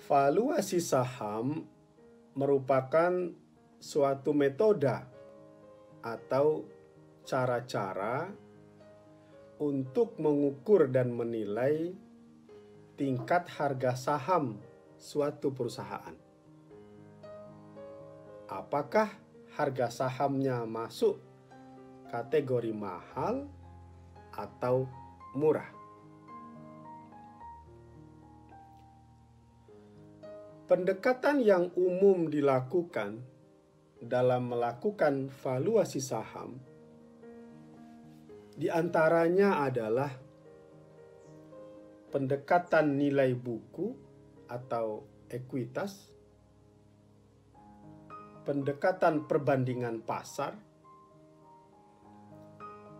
Valuasi saham merupakan suatu metode atau cara-cara untuk mengukur dan menilai tingkat harga saham suatu perusahaan. Apakah harga sahamnya masuk kategori mahal atau murah? Pendekatan yang umum dilakukan dalam melakukan valuasi saham di antaranya adalah pendekatan nilai buku atau ekuitas, pendekatan perbandingan pasar,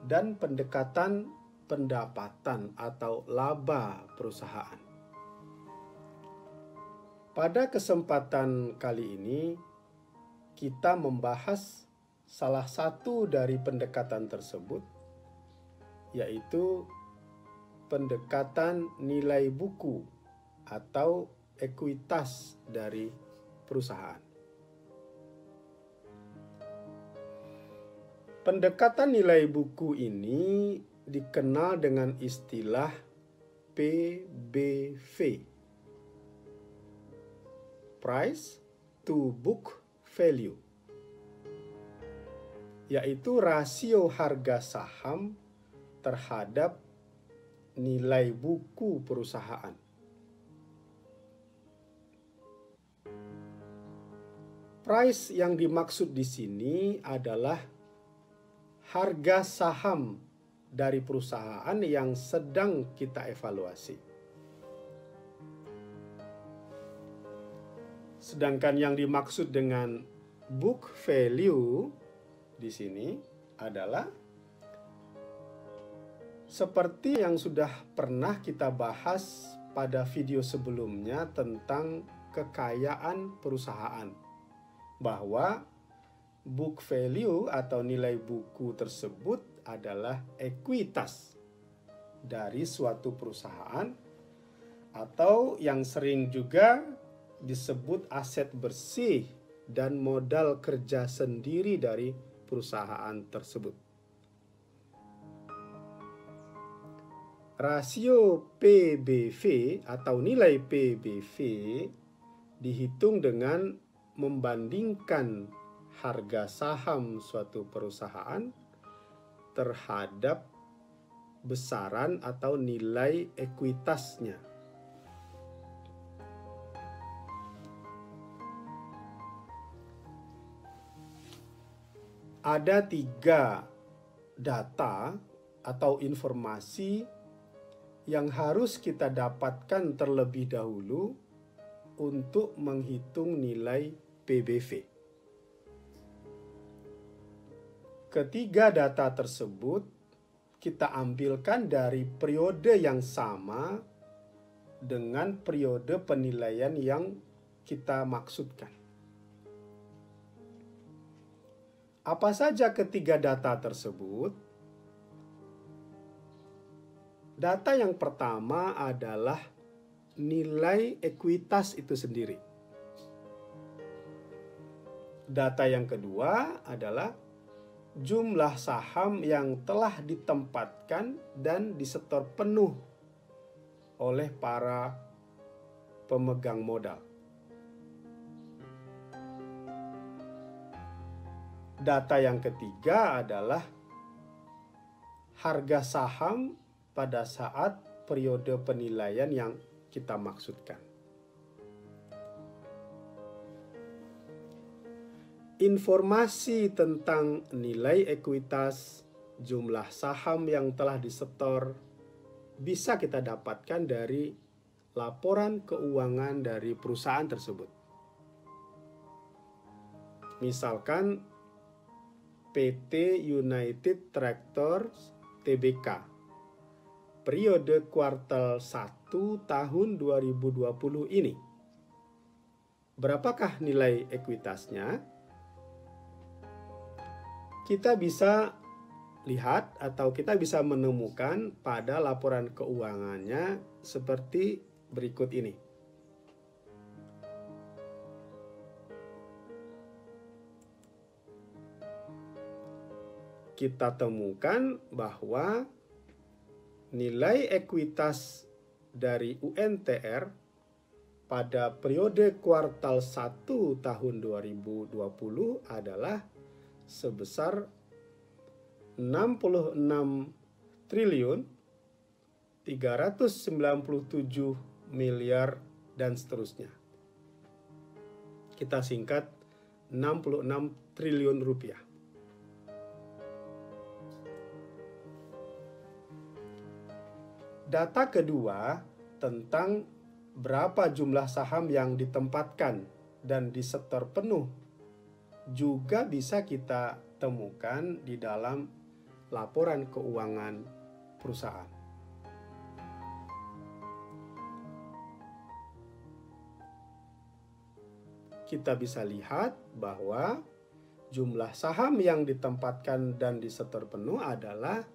dan pendekatan pendapatan atau laba perusahaan. Pada kesempatan kali ini, kita membahas salah satu dari pendekatan tersebut, yaitu pendekatan nilai buku atau ekuitas dari perusahaan. Pendekatan nilai buku ini dikenal dengan istilah PBV, Price to Book Value, yaitu rasio harga saham terhadap nilai buku perusahaan. Price yang dimaksud di sini adalah harga saham dari perusahaan yang sedang kita evaluasi. Sedangkan yang dimaksud dengan book value di sini adalah seperti yang sudah pernah kita bahas pada video sebelumnya tentang kekayaan perusahaan, bahwa book value atau nilai buku tersebut adalah ekuitas dari suatu perusahaan atau yang sering juga disebut aset bersih dan modal kerja sendiri dari perusahaan tersebut. Rasio PBV atau nilai PBV dihitung dengan membandingkan harga saham suatu perusahaan terhadap besaran atau nilai ekuitasnya. Ada 3 data atau informasi yang harus kita dapatkan terlebih dahulu untuk menghitung nilai PBV. Ketiga data tersebut kita ambilkan dari periode yang sama dengan periode penilaian yang kita maksudkan. Apa saja ketiga data tersebut? Data yang pertama adalah nilai ekuitas itu sendiri. Data yang kedua adalah jumlah saham yang telah ditempatkan dan disetor penuh oleh para pemegang modal. Data yang ketiga adalah harga saham pada saat periode penilaian yang kita maksudkan. Informasi tentang nilai ekuitas, jumlah saham yang telah disetor bisa kita dapatkan dari laporan keuangan dari perusahaan tersebut. Misalkan PT United Tractors Tbk, periode kuartal 1 tahun 2020 ini. Berapakah nilai ekuitasnya? Kita bisa lihat atau kita bisa menemukan pada laporan keuangannya seperti berikut ini. kita temukan bahwa nilai ekuitas dari UNTR pada periode kuartal 1 tahun 2020 adalah sebesar 66 triliun 397 miliar dan seterusnya. Kita singkat 66 triliun rupiah. Data kedua tentang berapa jumlah saham yang ditempatkan dan disetor penuh juga bisa kita temukan di dalam laporan keuangan perusahaan. Kita bisa lihat bahwa jumlah saham yang ditempatkan dan disetor penuh adalah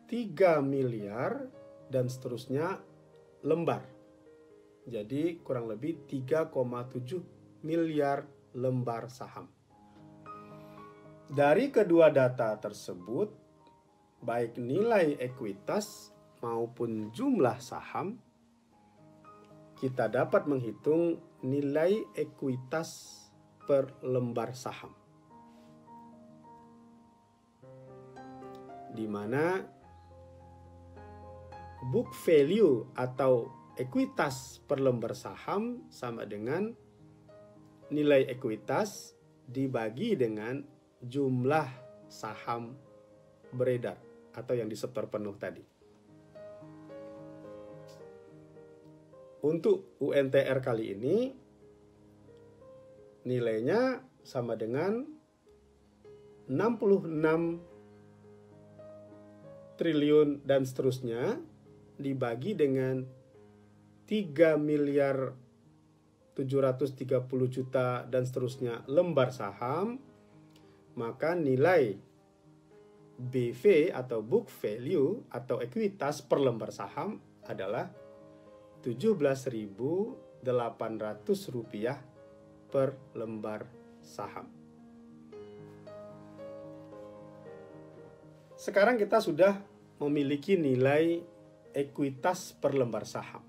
3 miliar dan seterusnya lembar. Jadi kurang lebih 3,7 miliar lembar saham. Dari kedua data tersebut, baik nilai ekuitas maupun jumlah saham, kita dapat menghitung nilai ekuitas per lembar saham. Di mana book value atau ekuitas per lembar saham sama dengan nilai ekuitas dibagi dengan jumlah saham beredar atau yang disetor penuh tadi. Untuk UNTR kali ini nilainya sama dengan 66 triliun dan seterusnya dibagi dengan 3 miliar 730 juta dan seterusnya lembar saham, maka nilai BV atau book value atau ekuitas per lembar saham adalah Rp17.800 per lembar saham. Sekarang kita sudah memiliki nilai ekuitas per lembar saham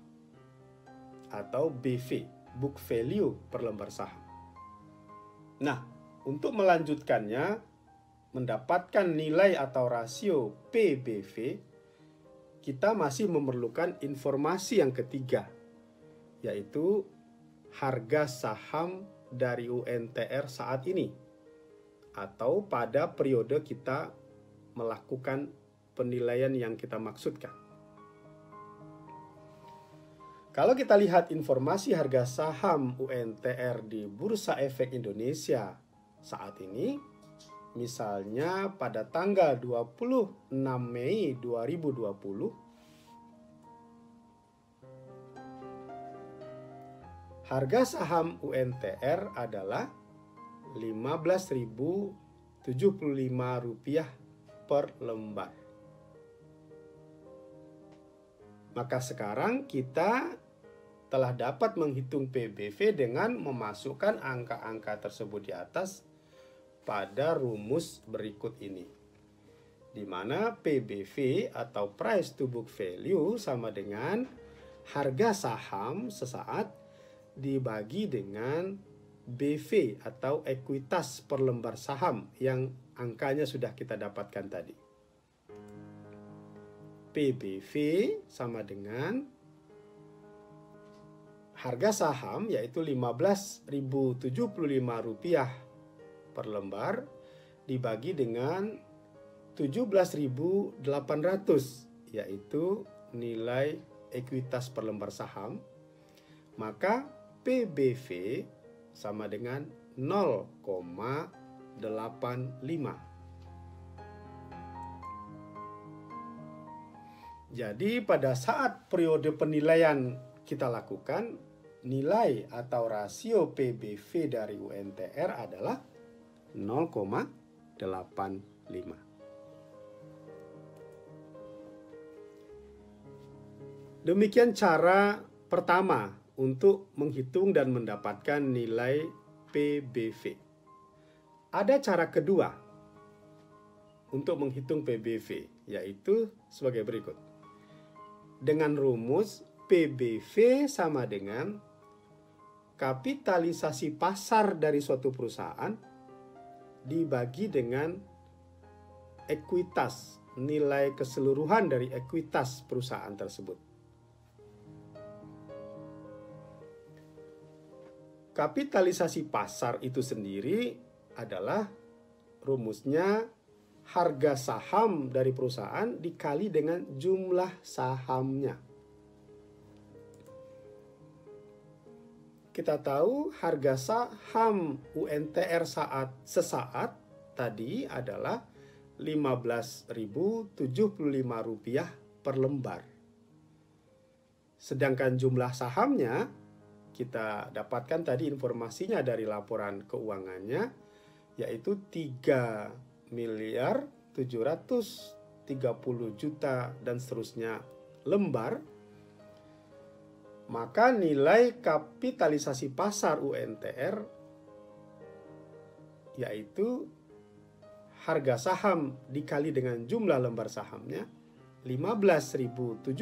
atau BV, book value per lembar saham. Nah, untuk melanjutkannya, mendapatkan nilai atau rasio PBV, kita masih memerlukan informasi yang ketiga, yaitu harga saham dari UNTR saat ini atau pada periode kita melakukan penilaian yang kita maksudkan. Kalau kita lihat informasi harga saham UNTR di Bursa Efek Indonesia saat ini, misalnya pada tanggal 26 Mei 2020, harga saham UNTR adalah Rp15.075 per lembar. Maka sekarang kita telah dapat menghitung PBV dengan memasukkan angka-angka tersebut di atas pada rumus berikut ini, di mana PBV atau price to book value sama dengan harga saham sesaat dibagi dengan BV atau ekuitas per lembar saham yang angkanya sudah kita dapatkan tadi. PBV sama dengan harga saham yaitu Rp15.075 per lembar dibagi dengan 17.800, yaitu nilai ekuitas per lembar saham, maka PBV sama dengan 0,85. Jadi pada saat periode penilaian kita lakukan, nilai atau rasio PBV dari UNTR adalah 0,85. Demikian cara pertama untuk menghitung dan mendapatkan nilai PBV. Ada cara kedua, untuk menghitung PBV, yaitu sebagai berikut. Dengan rumus PBV sama dengan kapitalisasi pasar dari suatu perusahaan dibagi dengan ekuitas, nilai keseluruhan dari ekuitas perusahaan tersebut. Kapitalisasi pasar itu sendiri adalah rumusnya harga saham dari perusahaan dikali dengan jumlah sahamnya. Kita tahu harga saham UNTR sesaat tadi adalah Rp15.075 per lembar. Sedangkan jumlah sahamnya kita dapatkan tadi informasinya dari laporan keuangannya, yaitu 3.730.000.000 dan seterusnya lembar. Maka nilai kapitalisasi pasar UNTR yaitu harga saham dikali dengan jumlah lembar sahamnya, Rp15.075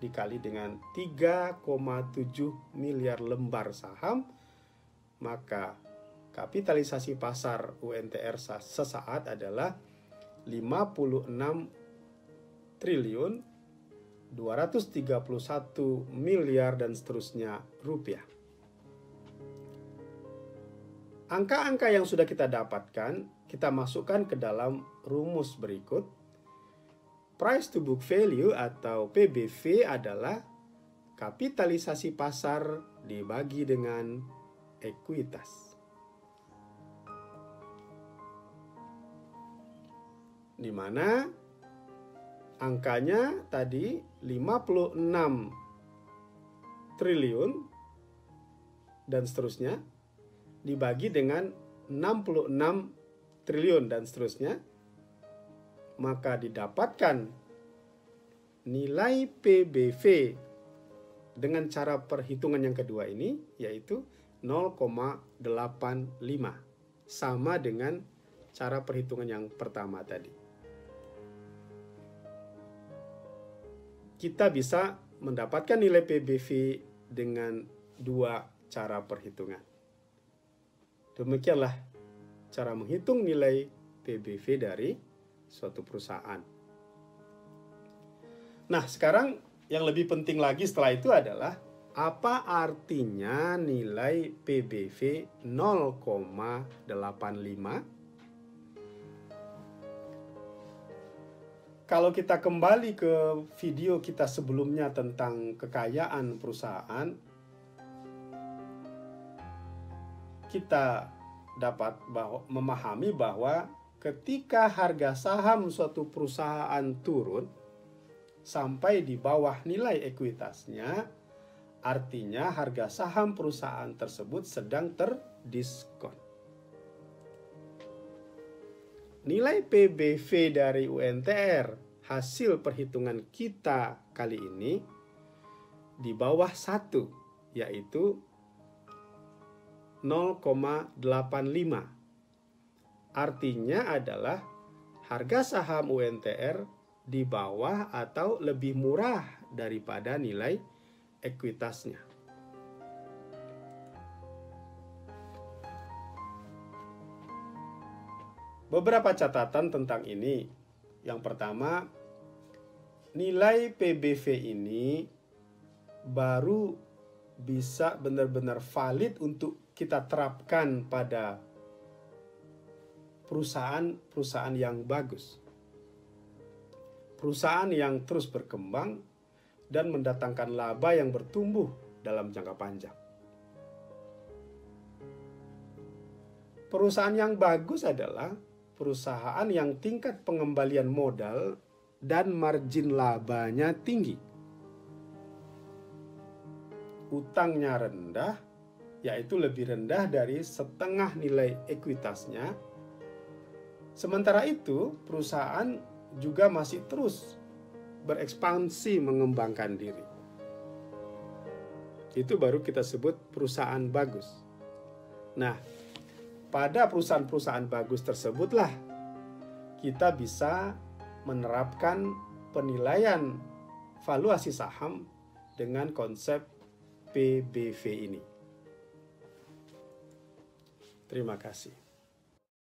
dikali dengan 3,7 miliar lembar saham, maka kapitalisasi pasar UNTR sesaat adalah 56.231 miliar dan seterusnya rupiah. Angka-angka yang sudah kita dapatkan, kita masukkan ke dalam rumus berikut. Price to book value atau PBV adalah kapitalisasi pasar dibagi dengan ekuitas. Di mana angkanya tadi 56 triliun dan seterusnya dibagi dengan 66 triliun dan seterusnya, maka didapatkan nilai PBV dengan cara perhitungan yang kedua ini, yaitu 0,85, sama dengan cara perhitungan yang pertama tadi. Kita bisa mendapatkan nilai PBV dengan dua cara perhitungan. Demikianlah cara menghitung nilai PBV dari suatu perusahaan. Nah, sekarang yang lebih penting lagi setelah itu adalah apa artinya nilai PBV 0,85? Kalau kita kembali ke video kita sebelumnya tentang kekayaan perusahaan, kita dapat memahami bahwa ketika harga saham suatu perusahaan turun sampai di bawah nilai ekuitasnya, artinya harga saham perusahaan tersebut sedang terdiskon. Nilai PBV dari UNTR hasil perhitungan kita kali ini di bawah 1, yaitu 0,85. Artinya adalah harga saham UNTR di bawah atau lebih murah daripada nilai ekuitasnya. Beberapa catatan tentang ini. Yang pertama, nilai PBV ini baru bisa benar-benar valid untuk kita terapkan pada perusahaan yang bagus. Perusahaan yang terus berkembang dan mendatangkan laba yang bertumbuh dalam jangka panjang. Perusahaan yang bagus adalah perusahaan yang tingkat pengembalian modal dan margin labanya tinggi. Utangnya rendah, yaitu lebih rendah dari setengah nilai ekuitasnya. Sementara itu, perusahaan juga masih terus berekspansi mengembangkan diri. Itu baru kita sebut perusahaan bagus. Nah, pada perusahaan-perusahaan bagus tersebutlah kita bisa menerapkan penilaian valuasi saham dengan konsep PBV ini. Terima kasih.